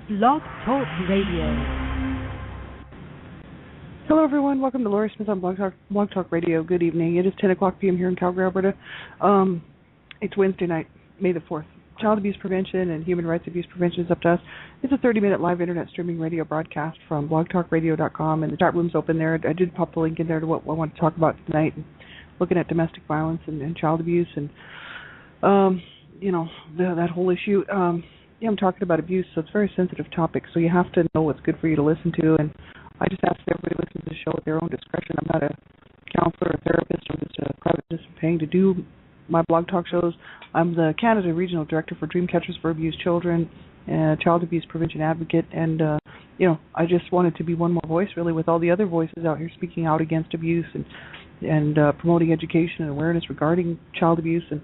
Blog Talk Radio. Hello, everyone. Welcome to Laurie Smith on Blog Talk Radio. Good evening. It is 10 o'clock p.m. here in Calgary, Alberta. It's Wednesday night, May the 4th. Child abuse prevention and human rights abuse prevention is up to us. It's a 30-minute live internet streaming radio broadcast from blogtalkradio.com, and the chat room's open there. I did pop the link in there to what I want to talk about tonight, and looking at domestic violence and child abuse and, that whole issue. I'm talking about abuse, so it's a very sensitive topic, so you have to know what's good for you to listen to, and I just ask that everybody listen to the show at their own discretion. I'm not a counselor or therapist. I'm just a private citizen paying to do my blog talk shows. I'm the Canada Regional Director for Dreamcatchers for Abused Children, child abuse prevention advocate, and, I just wanted to be one more voice, really, with all the other voices out here speaking out against abuse and promoting education and awareness regarding child abuse. And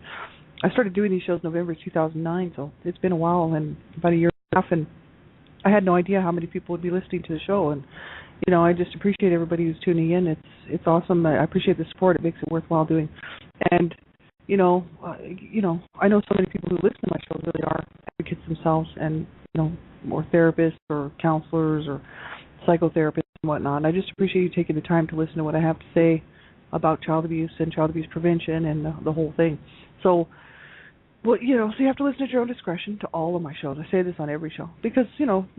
I started doing these shows November 2009, so it's been a while, and about a year and a half, and I had no idea how many people would be listening to the show. And I just appreciate everybody who's tuning in. It's awesome. I appreciate the support. It makes it worthwhile doing. And I know so many people who listen to my show really are advocates themselves, and or therapists or counselors or psychotherapists and whatnot. And I just appreciate you taking the time to listen to what I have to say about child abuse and child abuse prevention and the whole thing. So you have to listen at your own discretion to all of my shows. I say this on every show because,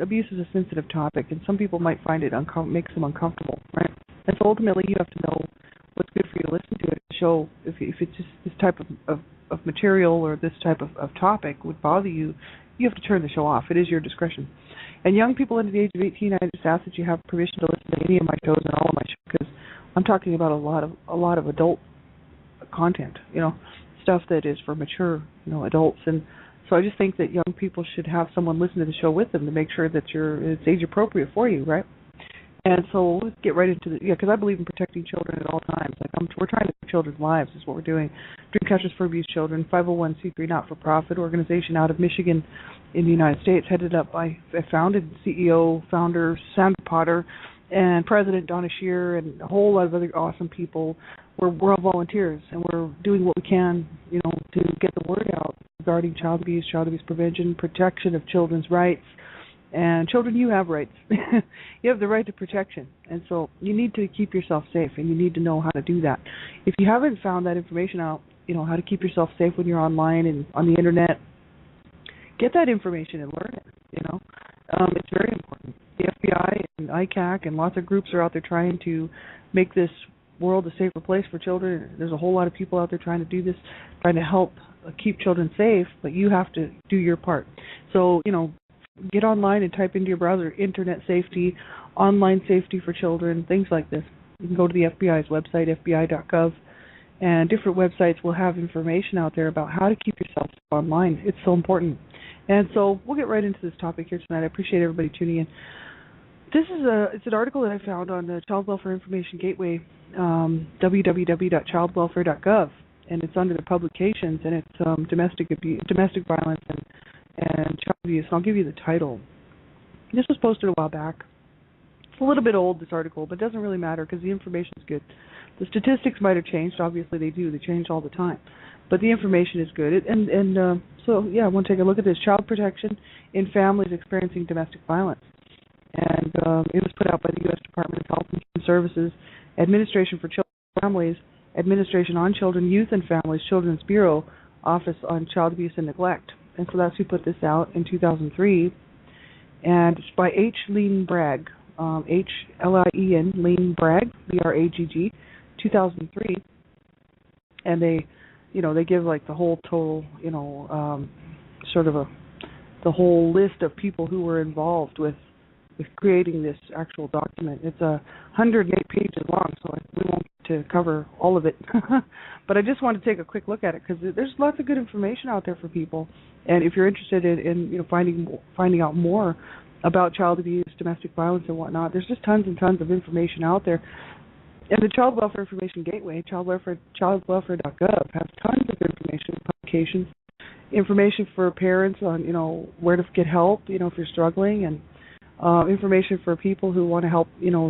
abuse is a sensitive topic, and some people might find it makes them uncomfortable, right? And so ultimately you have to know what's good for you to listen to at the show. If it's just this type of material or this type of topic would bother you, you have to turn the show off. It is your discretion. And young people under the age of 18, I just ask that you have permission to listen to any of my shows and all of my shows, because I'm talking about a lot of adult content, stuff that is for mature, adults. And so I just think that young people should have someone listen to the show with them to make sure that it's age appropriate for you, right? And so let's get right into because I believe in protecting children at all times. We're trying to save children's lives is what we're doing. Dreamcatchers for Abused Children, 501c3 not-for-profit organization out of Michigan in the United States, headed up by founder Sandra Potter and President Donna Shear and a whole lot of other awesome people. We're all volunteers, and we're doing what we can, to get the word out regarding child abuse prevention, protection of children's rights. And children, you have rights. You have the right to protection. And so you need to keep yourself safe, and you need to know how to do that. If you haven't found that information out, how to keep yourself safe when you're online and on the Internet, get that information and learn it, It's very important. The FBI and ICAC and lots of groups are out there trying to make this world a safer place for children. There's a whole lot of people out there trying to do this, trying to help keep children safe, but you have to do your part. So, get online and type into your browser internet safety, online safety for children, things like this. You can go to the FBI's website, fbi.gov, and different websites will have information out there about how to keep yourself online. It's so important. And so we'll get right into this topic here tonight. I appreciate everybody tuning in. This is it's an article that I found on the Child Welfare Information Gateway, www.childwelfare.gov, and it's under the publications, and it's domestic violence and child abuse. And I'll give you the title. This was posted a while back. It's a little bit old, this article, but it doesn't really matter because the information is good. The statistics might have changed. Obviously, they do. They change all the time. But the information is good. I want to take a look at this. Child protection in families experiencing domestic violence. And it was put out by the U.S. Department of Health and Human Services, Administration for Children and Families, Administration on Children, Youth and Families, Children's Bureau, Office on Child Abuse and Neglect. And so that's who put this out in 2003. And it's by H. Lean Bragg, H-L-I-E-N, Lean Bragg, B-R-A-G-G, 2003. And they give like the whole total, the whole list of people who were involved with creating this actual document. It's 108 pages long, so we won't get to cover all of it. But I just want to take a quick look at it because there's lots of good information out there for people. And if you're interested in finding out more about child abuse, domestic violence, and whatnot, there's just tons and tons of information out there. And the Child Welfare Information Gateway, childwelfare.gov, has tons of information, publications, information for parents on where to get help, if you're struggling, and information for people who want to help,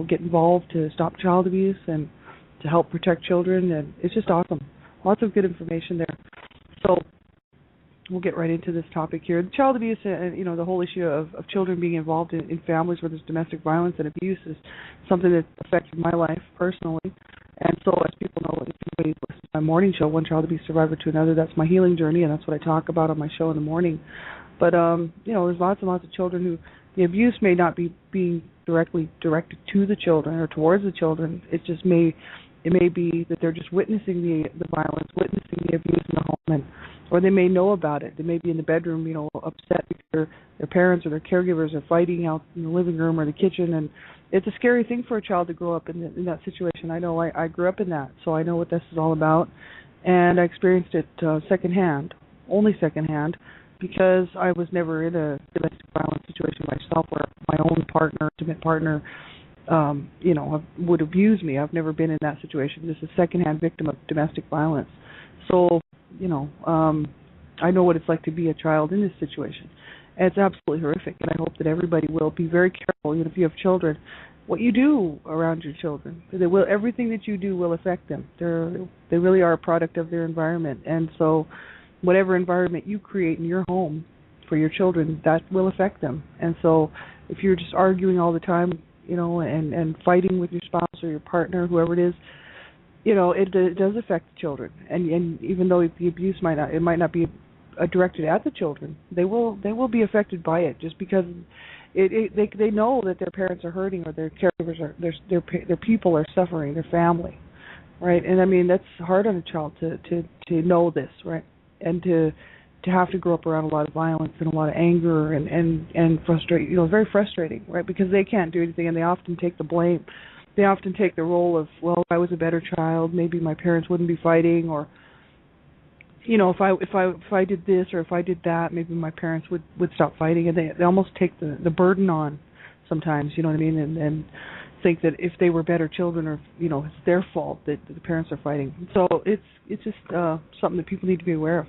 get involved to stop child abuse and to help protect children, and it's just awesome. Lots of good information there. So we'll get right into this topic here. Child abuse and the whole issue of children being involved in families where there's domestic violence and abuse is something that affected my life personally. And so, as people know, if anybody listens to my morning show, One Child Abuse Survivor to Another, that's my healing journey, and that's what I talk about on my show in the morning. But there's lots and lots of children who the abuse may not be being directly directed to the children or towards the children. It may be that they're just witnessing the violence, witnessing the abuse in the home, or they may know about it. They may be in the bedroom, upset because their parents or their caregivers are fighting out in the living room or the kitchen, and it's a scary thing for a child to grow up in that situation. I know I grew up in that, so I know what this is all about, and I experienced it only secondhand, because I was never in a domestic violence situation myself where my own intimate partner, would abuse me. I've never been in that situation. Just a secondhand victim of domestic violence. So, I know what it's like to be a child in this situation. And it's absolutely horrific, and I hope that everybody will be very careful, if you have children, what you do around your children. Everything that you do will affect them. They really are a product of their environment, and so whatever environment you create in your home for your children, that will affect them. And so if you're just arguing all the time, and fighting with your spouse or your partner, whoever it is, it does affect the children. And even though the abuse might not be directed at the children, they will be affected by it, just because they know that their parents are hurting, or their caregivers their people are suffering, their family, right? And I mean, that's hard on a child to know this, right? And to have to grow up around a lot of violence and a lot of anger and frustrate, very frustrating, right? Because they can't do anything, and they often take the blame. They often take the role of, well, if I was a better child, maybe my parents wouldn't be fighting, or if I did this or if I did that, maybe my parents would stop fighting, and they almost take the burden on sometimes, you know what I mean, and think that if they were better children, or it's their fault that the parents are fighting. So it's just something that people need to be aware of.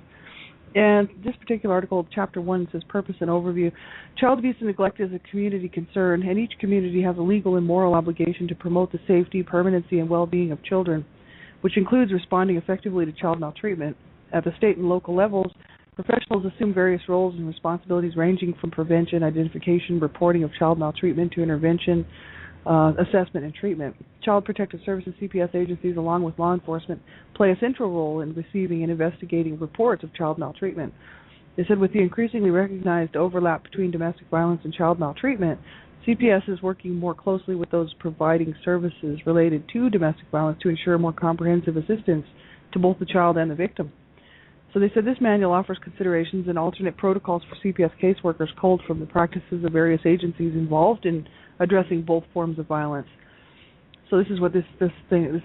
And this particular article, Chapter 1, says Purpose and Overview. Child abuse and neglect is a community concern, and each community has a legal and moral obligation to promote the safety, permanency, and well-being of children, which includes responding effectively to child maltreatment. At the state and local levels, professionals assume various roles and responsibilities ranging from prevention, identification, reporting of child maltreatment to intervention, assessment, and treatment. Child Protective Services, CPS agencies, along with law enforcement, play a central role in receiving and investigating reports of child maltreatment. They said with the increasingly recognized overlap between domestic violence and child maltreatment, CPS is working more closely with those providing services related to domestic violence to ensure more comprehensive assistance to both the child and the victim. So they said this manual offers considerations and alternate protocols for CPS caseworkers culled from the practices of various agencies involved in addressing both forms of violence. So this is what this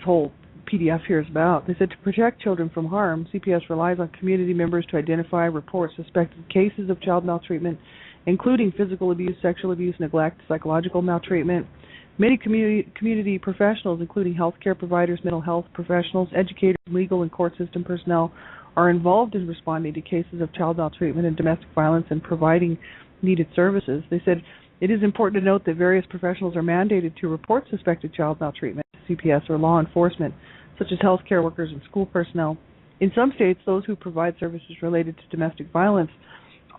whole PDF here is about. They said to protect children from harm, CPS relies on community members to identify, report suspected cases of child maltreatment, including physical abuse, sexual abuse, neglect, psychological maltreatment. Many community professionals, including healthcare providers, mental health professionals, educators, legal and court system personnel, are involved in responding to cases of child maltreatment and domestic violence and providing needed services. They said it is important to note that various professionals are mandated to report suspected child maltreatment to CPS or law enforcement, such as healthcare workers and school personnel. In some states, those who provide services related to domestic violence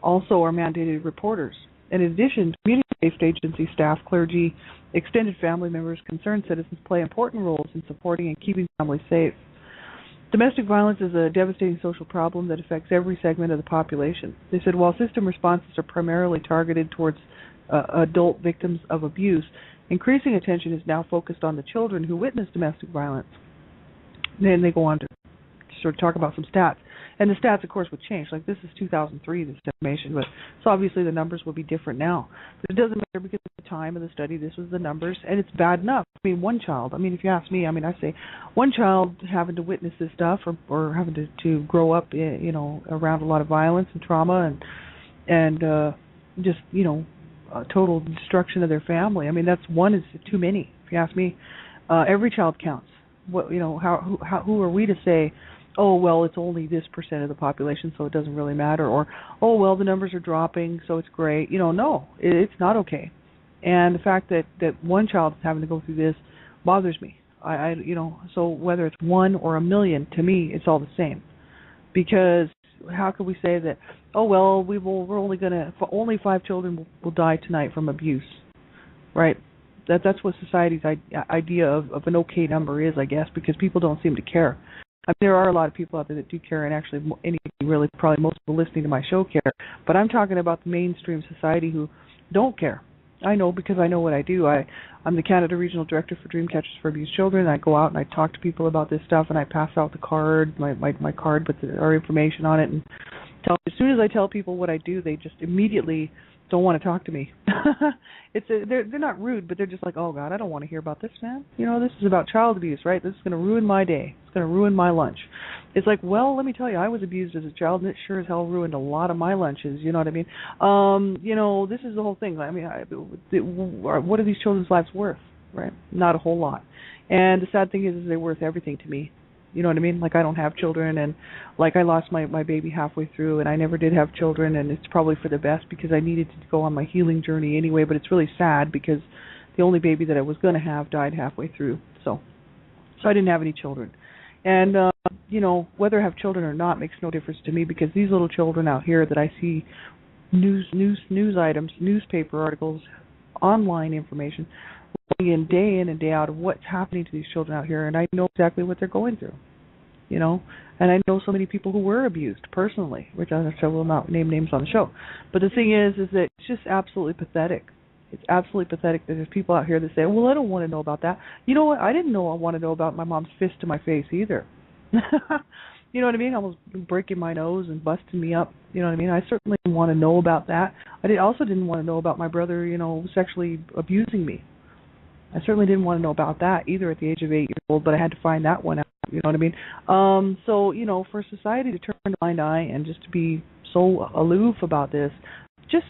also are mandated reporters. In addition, community-based agency staff, clergy, extended family members, concerned citizens play important roles in supporting and keeping families safe. Domestic violence is a devastating social problem that affects every segment of the population. They said while system responses are primarily targeted towards adult victims of abuse, increasing attention is now focused on the children who witness domestic violence. And then they go on to sort of talk about some stats. And the stats, of course, would change. Like, this is 2003, this information, but so obviously the numbers will be different now. But it doesn't matter because at the time of the study, this was the numbers, and it's bad enough. I mean, one child, if you ask me, I say one child having to witness this stuff or having to grow up, around a lot of violence and trauma and just, total destruction of their family. That's one is too many, if you ask me. Every child counts. What, who are we to say, oh, well, it's only this percent of the population, so it doesn't really matter, or, oh, well, the numbers are dropping, so it's great. No, it's not okay. And the fact that one child is having to go through this bothers me. So whether it's one or a million, to me, it's all the same. Because how could we say that oh well, we're only gonna only 5 children will die tonight from abuse, right? That's what society's idea of an okay number is, I guess, because people don't seem to care. I mean, there are a lot of people out there that do care, and actually, really, probably most people listening to my show care. But I'm talking about the mainstream society who don't care. I know because I know what I do. I'm the Canada Regional Director for Dreamcatchers for Abused Children. I go out and I talk to people about this stuff, and I pass out the card, my card with our information on it, and as soon as I tell people what I do, they just immediately don't want to talk to me. They're not rude, but they're just like, oh God, I don't want to hear about this, man. You know, this is about child abuse, right? This is going to ruin my day. It's going to ruin my lunch. It's like, well, let me tell you, I was abused as a child, and it sure as hell ruined a lot of my lunches. You know what I mean? You know, this is the whole thing. I mean, what are these children's lives worth, right? Not a whole lot. And the sad thing is they're worth everything to me. You know what I mean? Like, I don't have children, and like I lost my baby halfway through, and I never did have children, and it's probably for the best because I needed to go on my healing journey anyway. But it's really sad because the only baby that I was going to have died halfway through. So I didn't have any children. And you know, whether I have children or not makes no difference to me, because these little children out here that I see news items, newspaper articles, online information, day in and day out of what's happening to these children out here, and I know exactly what they're going through, you know, and I know so many people who were abused personally, which I will not name names on the show. But the thing is that it's just absolutely pathetic. It's absolutely pathetic that there's people out here that say, well, I don't want to know about that. You know what? I didn't know I want to know about my mom's fist to my face either. You know what I mean? Almost breaking my nose and busting me up. You know what I mean? I certainly didn't want to know about that. Also didn't want to know about my brother, you know, sexually abusing me. I certainly didn't want to know about that either at the age of 8 years old, but I had to find that one out, you know what I mean? So, you know, for society to turn a blind eye and just to be so aloof about this just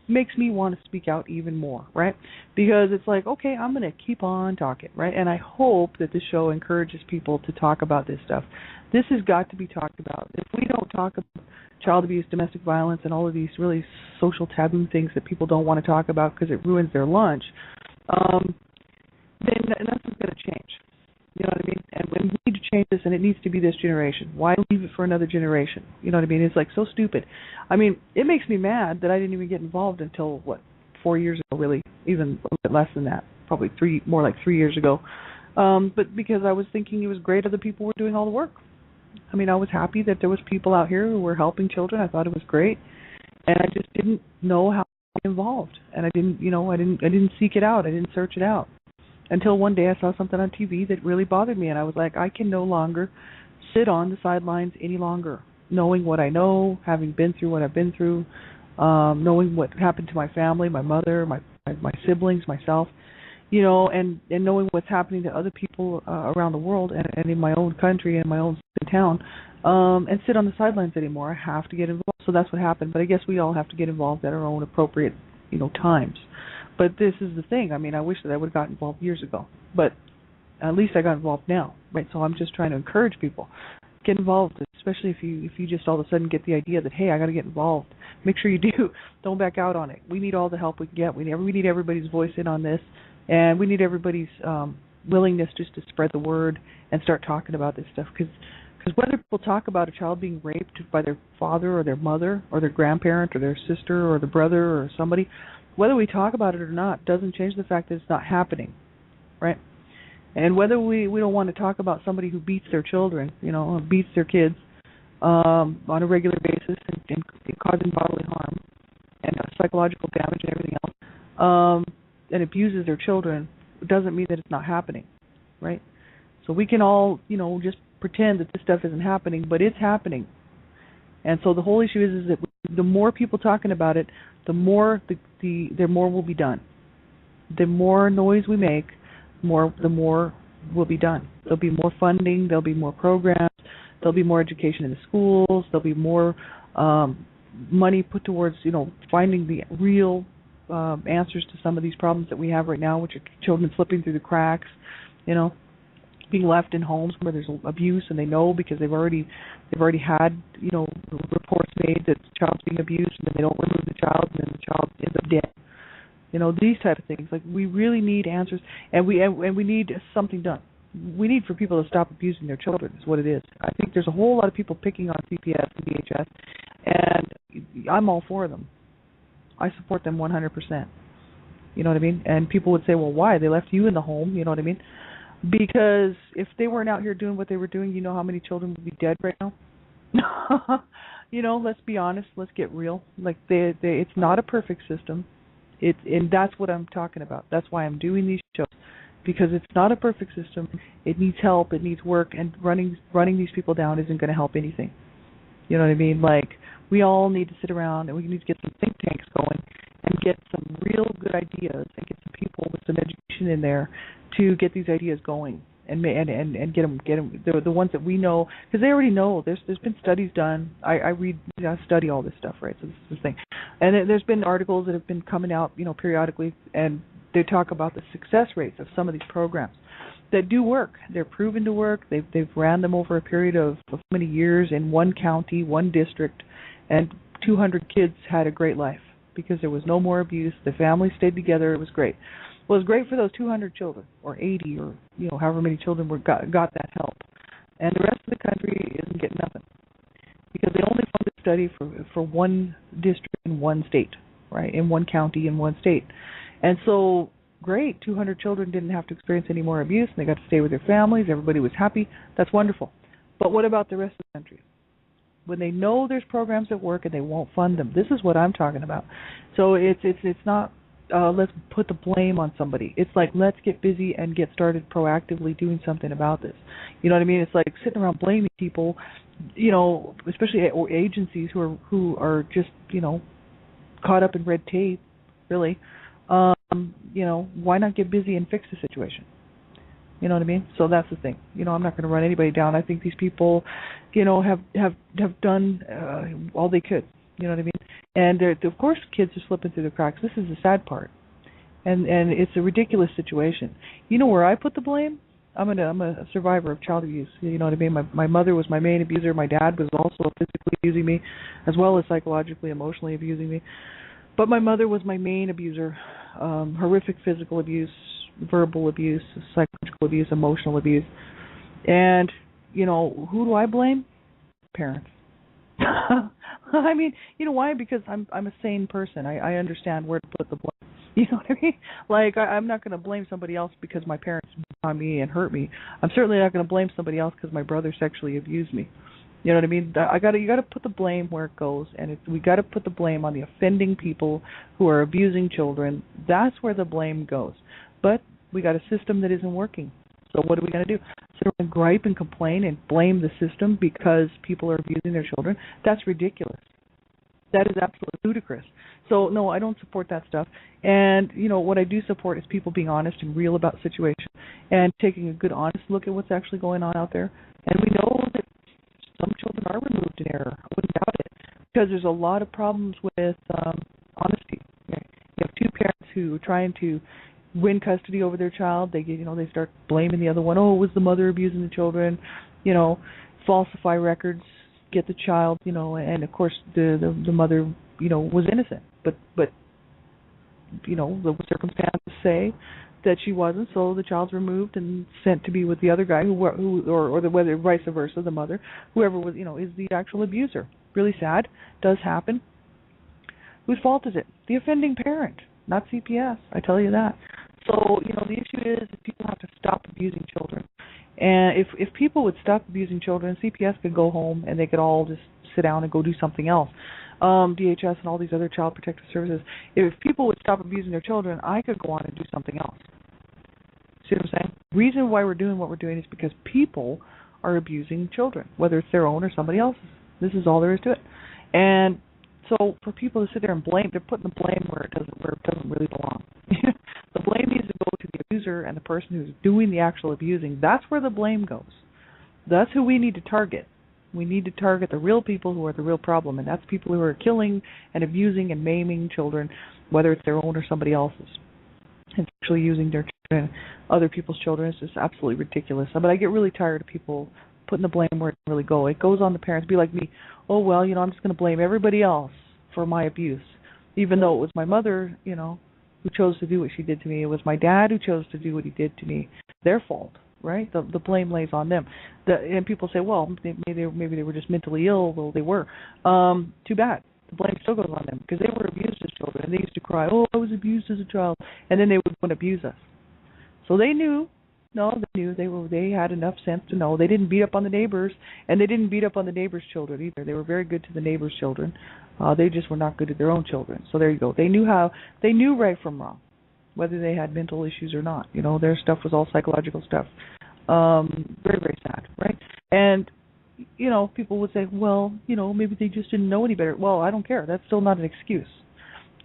makes me want to speak out even more, right? Because it's like, okay, I'm going to keep on talking, right? And I hope that this show encourages people to talk about this stuff. This has got to be talked about. If we don't talk about child abuse, domestic violence, and all of these really social taboo things that people don't want to talk about because it ruins their lunch, then nothing's going to change. You know what I mean? And we need to change this, and it needs to be this generation. Why leave it for another generation? You know what I mean? It's like so stupid. I mean, it makes me mad that I didn't even get involved until, 4 years ago, really, even a bit less than that, probably more like 3 years ago. But because I was thinking it was great other people were doing all the work. I mean, I was happy that there was people out here who were helping children. I thought it was great, and I just didn't know how to get involved. And I didn't seek it out. I didn't search it out. Until one day I saw something on TV that really bothered me, and I was like, I can no longer sit on the sidelines any longer, knowing what I know, having been through what I've been through, knowing what happened to my family, my mother, my siblings, myself, you know, and knowing what's happening to other people around the world and in my own country and my own town, and sit on the sidelines anymore. I have to get involved. So that's what happened. But I guess we all have to get involved at our own appropriate, times. But this is the thing. I mean, I wish that I would have gotten involved years ago. But at least I got involved now, right? So I'm just trying to encourage people. Get involved, especially if you just all of a sudden get the idea that, hey, I got to get involved. Make sure you do. Don't back out on it. We need all the help we can get. We need everybody's voice in on this. And we need everybody's willingness just to spread the word and start talking about this stuff. Because whether people talk about a child being raped by their father or their mother or their grandparent or their sister or the brother or somebody, whether we talk about it or not doesn't change the fact that it's not happening, right? And whether we don't want to talk about somebody who beats their children, beats their kids on a regular basis and causing bodily harm and psychological damage and everything else, and abuses their children, doesn't mean that it's not happening, right? So we can all, just pretend that this stuff isn't happening, but it's happening. And so the whole issue is that the more people talking about it, the more the more will be done. The more noise we make, the more will be done. There'll be more funding. There'll be more programs. There'll be more education in the schools. There'll be more money put towards finding the real answers to some of these problems that we have right now, which are children slipping through the cracks, being left in homes where there's abuse, and they know because they've already had reports made that the child's being abused, and then they don't remove the child, and then the child ends up dead. These type of things. Like, we really need answers, and we need something done. we need for people to stop abusing their children is what it is. I think there's a whole lot of people picking on CPS and DHS, and I'm all for them. I support them 100%. You know what I mean? And people would say, well, why? They left you in the home, you know what I mean? Because if they weren't out here doing what they were doing, you know how many children would be dead right now? Let's be honest. Let's get real. Like, it's not a perfect system. And that's what I'm talking about. That's why I'm doing these shows, because it's not a perfect system. It needs help. It needs work, and running these people down isn't going to help anything. You know what I mean? Like, we all need to sit around and we need to get some think tanks going and get some real good ideas and get some people with some education in there to get these ideas going and get them the ones that we know, because they already know. There's been studies done. I read, study all this stuff, right? So this is the thing, and there's been articles that have been coming out, periodically, and they talk about the success rates of some of these programs that do work. They're proven to work. They've ran them over a period of many years in one county, one district, and 200 kids had a great life because there was no more abuse. The family stayed together. It was great. Well, it was great for those 200 children, or 80, or however many children got that help, and the rest of the country isn't getting nothing because they only funded the study for one district in one state, right? In one county in one state, and so great, 200 children didn't have to experience any more abuse, and they got to stay with their families. Everybody was happy. That's wonderful. But what about the rest of the country? When they know there's programs that work and they won't fund them, this is what I'm talking about. So it's not. Let's put the blame on somebody. It's like, let's get busy and get started proactively doing something about this. You know what I mean? It's like sitting around blaming people, especially agencies who are just, caught up in red tape, really. Why not get busy and fix the situation? You know what I mean? So that's the thing. I'm not going to run anybody down. I think these people, have done all they could. You know what I mean? And of course, kids are slipping through the cracks. This is the sad part, and it's a ridiculous situation. You know where I put the blame? I'm a survivor of child abuse. You know what I mean? My mother was my main abuser. My dad was also physically abusing me, as well as psychologically, emotionally abusing me. But my mother was my main abuser. Horrific physical abuse, verbal abuse, psychological abuse, emotional abuse. And who do I blame? Parents. I mean, you know why? Because I'm a sane person. I understand where to put the blame. You know what I mean? Like, I'm not going to blame somebody else because my parents beat on me and hurt me. I'm certainly not going to blame somebody else because my brother sexually abused me. You know what I mean? You got to put the blame where it goes, and we got to put the blame on the offending people who are abusing children. That's where the blame goes. But we got a system that isn't working. So what are we going to do? Sit around and gripe and complain and blame the system because people are abusing their children? That's ridiculous. That is absolutely ludicrous. So, no, I don't support that stuff. And, what I do support is people being honest and real about the situation and taking a good, honest look at what's actually going on out there. And we know that some children are removed in error. I wouldn't doubt it. Because there's a lot of problems with honesty. You have two parents who are trying to win custody over their child. They start blaming the other one. Oh, it was the mother abusing the children. Falsify records, get the child. And of course the mother was innocent. But the circumstances say that she wasn't, so the child's removed and sent to be with the other guy whether vice versa, the mother, whoever was is the actual abuser. Really sad. Does happen. Whose fault is it? The offending parent, not CPS. I tell you that. So, the issue is that people have to stop abusing children. And if people would stop abusing children, CPS could go home and they could all just sit down and go do something else. DHS and all these other child protective services. If people would stop abusing their children, I could go on and do something else. See what I'm saying? The reason why we're doing what we're doing is because people are abusing children, whether it's their own or somebody else's. This is all there is to it. And so for people to sit there and blame, they're putting the blame where it doesn't really belong. The blame needs to go to the abuser and the person who's doing the actual abusing. That's where the blame goes. That's who we need to target. We need to target the real people who are the real problem, and that's people who are killing and abusing and maiming children, whether it's their own or somebody else's. And actually using their children, other people's children, is just absolutely ridiculous. But I get really tired of people putting the blame where it doesn't really go. It goes on the parents. Be like me. Oh, well, I'm just going to blame everybody else for my abuse, even though it was my mother, who chose to do what she did to me. It was my dad who chose to do what he did to me. Their fault. right? The blame lays on them. And people say, well, maybe they were just mentally ill. Well, they were. Too bad. The blame still goes on them because they were abused as children, and they used to cry, "Oh, I was abused as a child," and then they would want to abuse us. So they knew. No, they knew. They had enough sense to know. They didn't beat up on the neighbors, and they didn't beat up on the neighbors' children either. They were very good to the neighbors' children. They just were not good to their own children. So there you go. They knew right from wrong, whether they had mental issues or not. Their stuff was all psychological stuff. Very, very sad, right? And people would say, well, maybe they just didn't know any better. Well, I don't care. That's still not an excuse.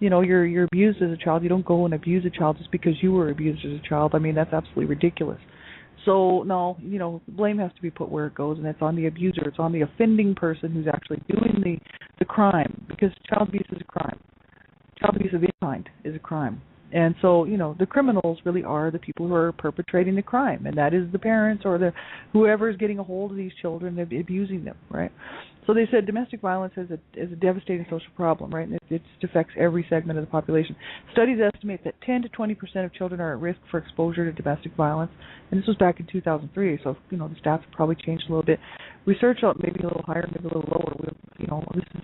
You're abused as a child. You don't go and abuse a child just because you were abused as a child. I mean, that's absolutely ridiculous. So, no, blame has to be put where it goes, and it's on the abuser. It's on the offending person who's actually doing the crime, because child abuse is a crime. Child abuse of any kind is a crime. And so, the criminals really are the people who are perpetrating the crime, and that is the parents or whoever is getting a hold of these children and abusing them, right? So they said domestic violence is a devastating social problem, right? And it affects every segment of the population. Studies estimate that 10 to 20% of children are at risk for exposure to domestic violence, and this was back in 2003. So the stats have probably changed a little bit. Research maybe a little higher, maybe a little lower.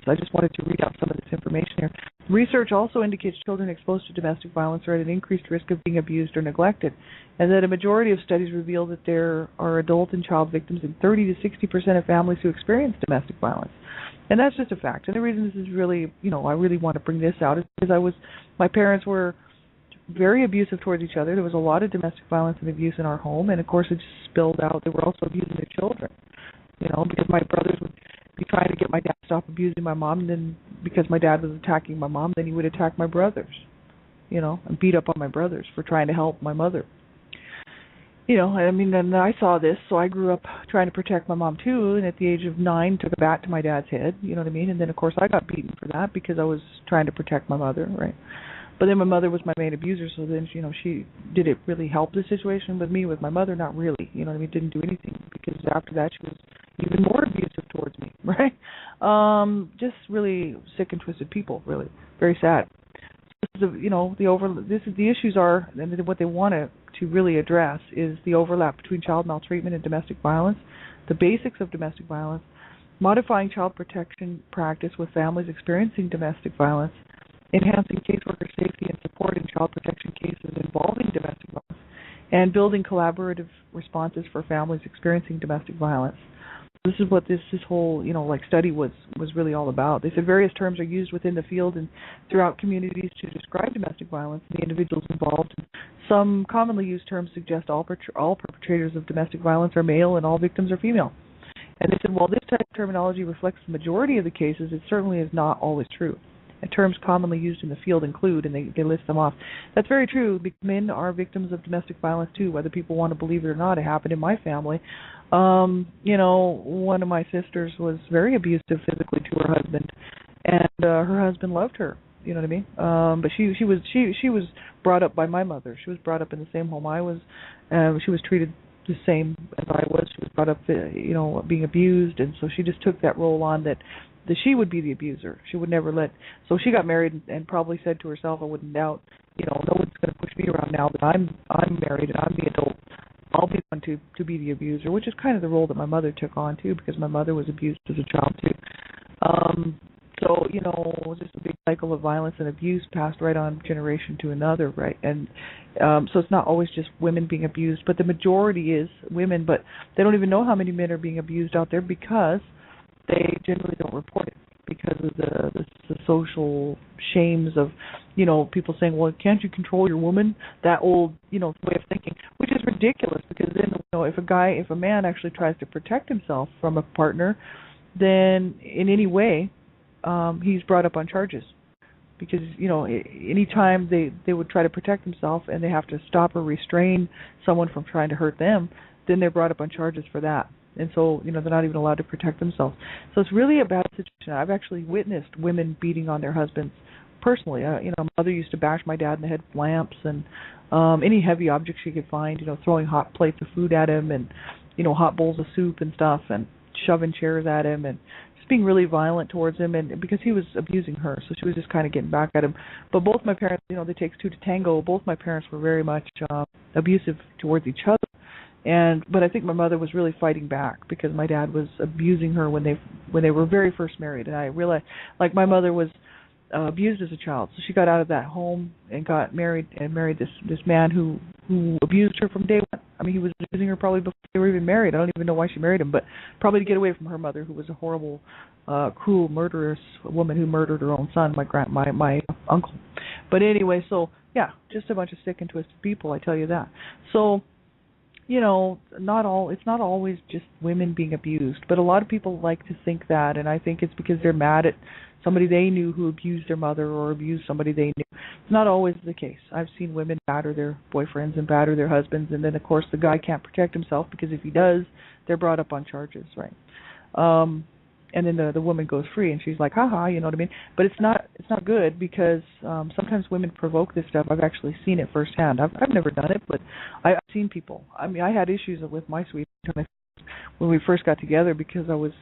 I just wanted to read out some of this information here. Research also indicates children exposed to domestic violence are at an increased risk of being abused or neglected, and that a majority of studies reveal that there are adult and child victims in 30 to 60% of families who experience domestic violence. And that's just a fact. And the reason this is really, I really want to bring this out is because my parents were very abusive towards each other. There was a lot of domestic violence and abuse in our home, and of course it just spilled out. They were also abusing their children, because my brothers would be trying to get my dad to stop abusing my mom, and then because my dad was attacking my mom, then he would attack my brothers, and beat up on my brothers for trying to help my mother. And I saw this, so I grew up trying to protect my mom too, and at the age of 9 took a bat to my dad's head, and then of course I got beaten for that because I was trying to protect my mother, right? But then my mother was my main abuser, so then, did it really help the situation with me, with my mother? Not really, didn't do anything, because after that she was even more abusive towards me, right? Just really sick and twisted people, really. Very sad. This is the issues are, and what they want to really address is the overlap between child maltreatment and domestic violence, the basics of domestic violence, modifying child protection practice with families experiencing domestic violence, enhancing caseworker safety and support in child protection cases involving domestic violence, and building collaborative responses for families experiencing domestic violence. This is what this whole study was really all about. They said various terms are used within the field and throughout communities to describe domestic violence and the individuals involved. Some commonly used terms suggest all perpetrators of domestic violence are male and all victims are female. And they said, while this type of terminology reflects the majority of the cases, it certainly is not always true. And terms commonly used in the field include, and they list them off. That's very true, because men are victims of domestic violence too, whether people want to believe it or not. It happened in my family. One of my sisters was very abusive physically to her husband, and her husband loved her. You know what I mean? But she was brought up by my mother. She was brought up in the same home I was. She was treated the same as I was. She was brought up, being abused, and so she just took that role on that she would be the abuser. She would never let. So she got married and probably said to herself, I wouldn't doubt, no one's going to push me around now that I'm married and I'm the adult. I'll be the one to be the abuser, which is kind of the role that my mother took on too, because my mother was abused as a child too. So, just a big cycle of violence and abuse passed right on generation to another, right? And so it's not always just women being abused, but the majority is women, but they don't even know how many men are being abused out there because they generally don't report it because of the social shames of, people saying, well, can't you control your woman? That old, way of thinking, which is ridiculous, because then, if a man actually tries to protect himself from a partner, then in any way, he's brought up on charges. Because, any time they would try to protect themselves and they have to stop or restrain someone from trying to hurt them, then they're brought up on charges for that. And so, they're not even allowed to protect themselves. So it's really a bad situation. I've actually witnessed women beating on their husbands personally. My mother used to bash my dad in the head with lamps and any heavy objects she could find, throwing hot plates of food at him and, hot bowls of soup and stuff, and shoving chairs at him and just being really violent towards him, and because he was abusing her, so she was just kind of getting back at him. But both my parents, it takes two to tango. Both my parents were very much abusive towards each other. But I think my mother was really fighting back because my dad was abusing her when they were very first married, and I realized like my mother was abused as a child, so she got out of that home and got married and married this man who abused her from day one. I mean, he was abusing her probably before they were even married. I don't even know why she married him, but probably to get away from her mother, who was a horrible, cruel, murderous woman who murdered her own son, my uncle. But anyway, so yeah, just a bunch of sick and twisted people, I tell you that. So, you know, it's not always just women being abused, but a lot of people like to think that, and I think it's because they're mad at somebody they knew who abused their mother or abused somebody they knew. It's not always the case. I've seen women batter their boyfriends and batter their husbands, and then of course the guy can't protect himself because if he does, they're brought up on charges, right? And then the woman goes free, and she's like, haha, you know what I mean? But it's not good because sometimes women provoke this stuff. I've actually seen it firsthand. I've never done it, but I've seen people. I mean, I had issues with my sweetheart when we first got together because I was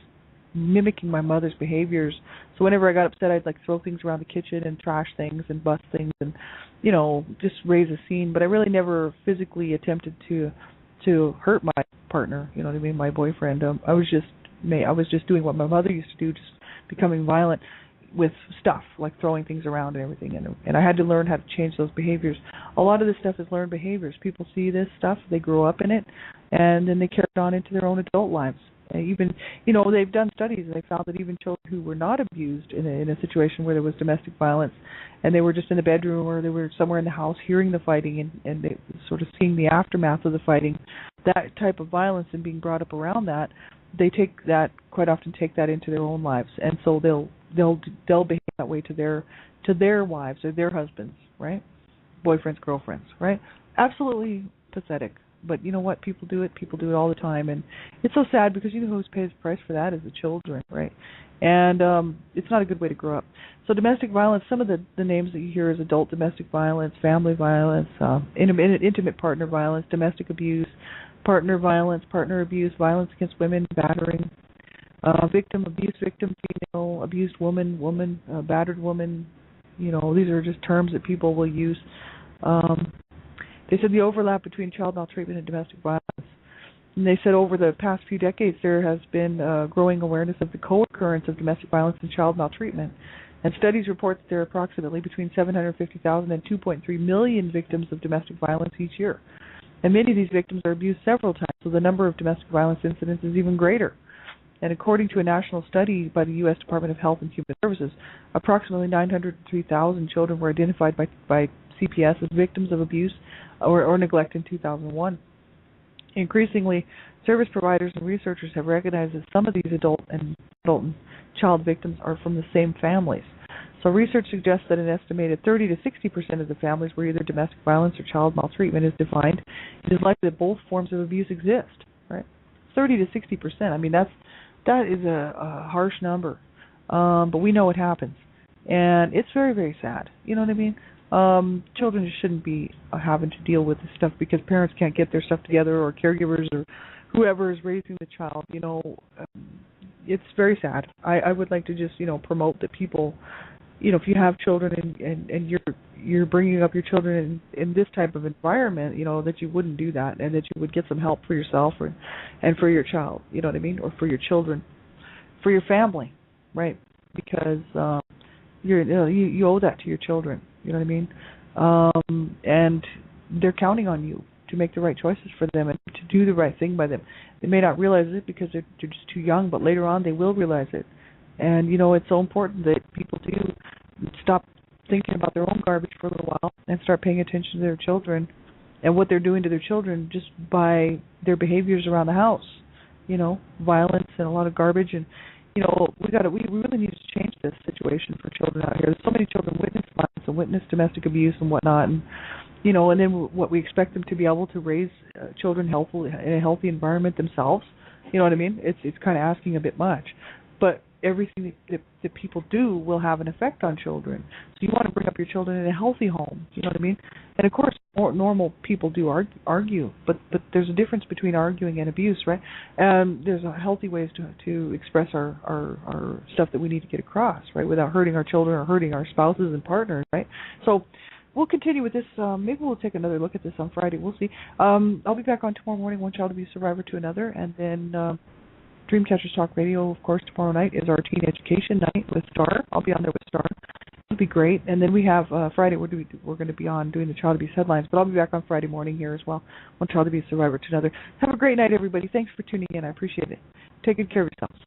mimicking my mother's behaviors. So whenever I got upset, I'd like throw things around the kitchen and trash things and bust things and, you know, just raise a scene. But I really never physically attempted to hurt my partner, you know what I mean, my boyfriend. I was just doing what my mother used to do, just becoming violent with stuff, like throwing things around and everything. And I had to learn how to change those behaviors. A lot of this stuff is learned behaviors. People see this stuff, they grow up in it, and then they carry it on into their own adult lives. Even, you know, they've done studies and they found that even children who were not abused in a situation where there was domestic violence and they were just in the bedroom or they were somewhere in the house hearing the fighting and they sort of seeing the aftermath of the fighting, that type of violence and being brought up around that, they quite often take that into their own lives, and so they'll behave that way to their wives or their husbands, right? Boyfriends, girlfriends, right? Absolutely pathetic. But you know what? People do it. People do it all the time, and it's so sad because you know who pays the price for that is the children, right? And it's not a good way to grow up. So domestic violence, some of the names that you hear is adult domestic violence, family violence, intimate partner violence, domestic abuse, partner violence, partner abuse, violence against women, battering, victim, abuse victim, female, abused woman, battered woman. You know, these are just terms that people will use. They said the overlap between child maltreatment and domestic violence. And they said over the past few decades there has been growing awareness of the co-occurrence of domestic violence and child maltreatment. And studies report that there are approximately between 750,000 and 2.3 million victims of domestic violence each year. And many of these victims are abused several times, so the number of domestic violence incidents is even greater. And according to a national study by the U.S. Department of Health and Human Services, approximately 903,000 children were identified by CPS as victims of abuse or neglect in 2001. Increasingly, service providers and researchers have recognized that some of these adult and child victims are from the same families. So research suggests that an estimated 30 to 60% of the families where either domestic violence or child maltreatment is defined, it is likely that both forms of abuse exist. Right? 30 to 60%. I mean, that is a harsh number, but we know it happens, and it's very, very sad. You know what I mean? Children just shouldn't be having to deal with this stuff because parents can't get their stuff together, or caregivers, or whoever is raising the child. You know, it's very sad. I would like to just, you know, promote that people, you know, if you have children and you're bringing up your children in this type of environment, you know, that you wouldn't do that, and that you would get some help for yourself and for your child. You know what I mean? Or for your children, for your family, right? Because you owe that to your children. You know what I mean? And they're counting on you to make the right choices for them and to do the right thing by them. They may not realize it because they're just too young, but later on they will realize it. And, you know, it's so important that people do stop thinking about their own garbage for a little while and start paying attention to their children and what they're doing to their children just by their behaviors around the house. You know, violence and a lot of garbage. And, you know, we really need to change this situation for children out here. There's so many children witness violence and witness domestic abuse and whatnot, and you know, and then what we expect them to be able to raise children healthfully in a healthy environment themselves. You know what I mean? It's kind of asking a bit much, but everything that people do will have an effect on children. So you want to bring up your children in a healthy home. You know what I mean? And of course, normal people do argue, but there's a difference between arguing and abuse, right? There's healthy ways to express our stuff that we need to get across, right, without hurting our children or hurting our spouses and partners, right? So we'll continue with this. Maybe we'll take another look at this on Friday. We'll see. I'll be back on tomorrow morning, One Child Abuse Survivor to Another, and then Dreamcatchers Talk Radio, of course, tomorrow night is our teen education night with Star. I'll be on there with Star. It'll be great. And then we have Friday, we're going to be on doing the child abuse headlines, but I'll be back on Friday morning here as well. One Child Abuse Survivor to Another. Have a great night, everybody. Thanks for tuning in. I appreciate it. Take good care of yourselves.